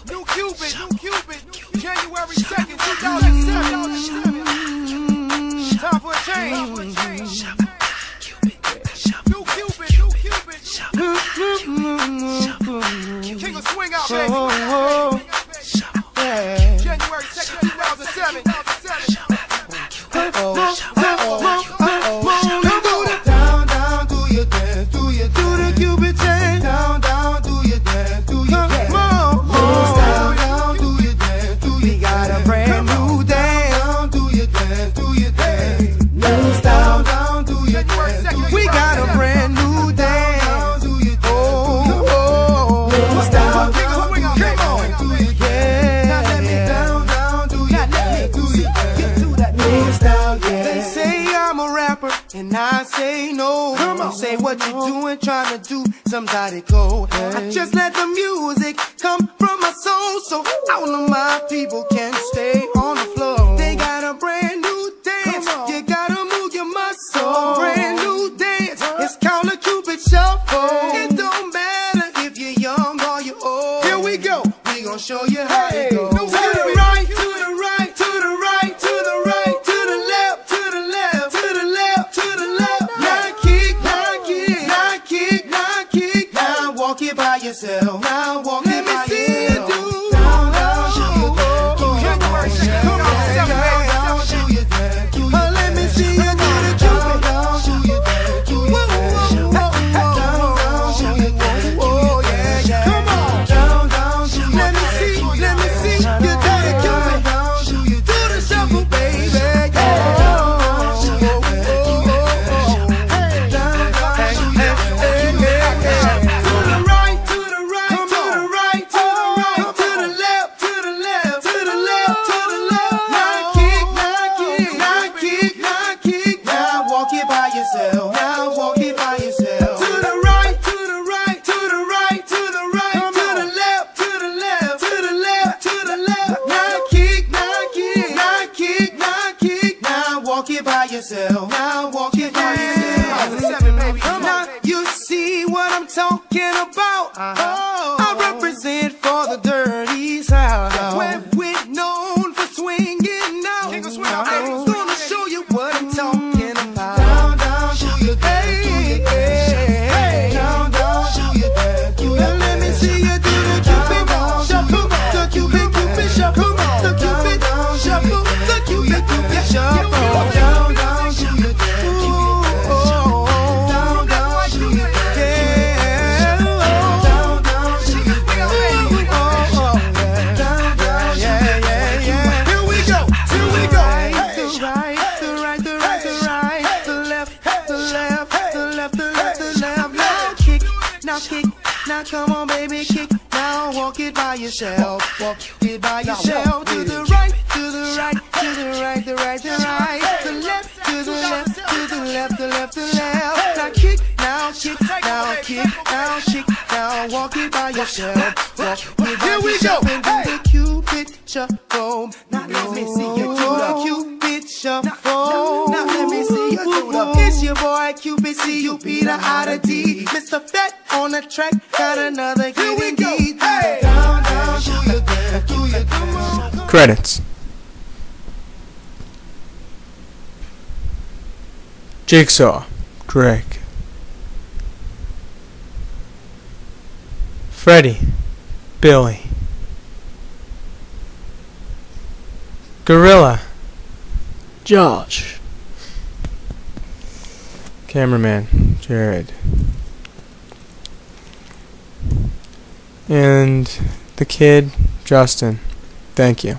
New Cupid, January 2nd, 2007. Time for a change. New Cupid, King of Swing Out, baby. January 2nd, 2007. And I say no. Say what you doing, trying to do somebody cold. I just let the music come from my soul, so all of my people can stay on the floor. They got a brand new dance, you gotta move your muscle. Brand new dance, it's called a Cupid Shuffle. It don't matter if you're young or you're old. Here we go, we gon' show you how it goes. To the right, to the right, to the right, to the right, to the left, to the left, to the left, to the left. Now kick, now kick, now kick, now kick. Now walk it by yourself. Now walk it by yourself. Let me see you do. Down, down, do your dance. Come on, do your dance. Let me see you do the Cupid. Down, do your dance. Down, oh yeah, yeah. Come on, down, down, do your dance. Let me see you do the Cupid. Do the shuffle, baby. Now walk it by yourself. Now you see what I'm talking about. I represent for the dirty South, where we're known for swinging out. I'm gonna show you what I'm talking about. Down, down, do your dance. Down, down, do your dance. Let me see you do the Cupid Shuffle. The Cupid Shuffle. The Cupid Shuffle. The Cupid Shuffle. Now come on, baby, kick. Now walk it by yourself. Walk it by yourself. To the right, to the right, to the right, the right, the right. The left, to the left, to the left, the left, the left. Now kick, now kick, now kick, now kick. Now walk it by yourself. Walk it by yourself. And do the Cupid Shuffle. Now let me see you do the Cupid Shuffle. Now let me see you do the. It's your boy Cupid, C-U-P, the I to D. Mr. Fat on the track, got another hit. Here we go. Hey. Down, down, do your dance, do your dance. Credits. Jigsaw, Drake. Freddy, Billy. Gorilla, Josh. Cameraman, Jared. And the kid, Justin. Thank you.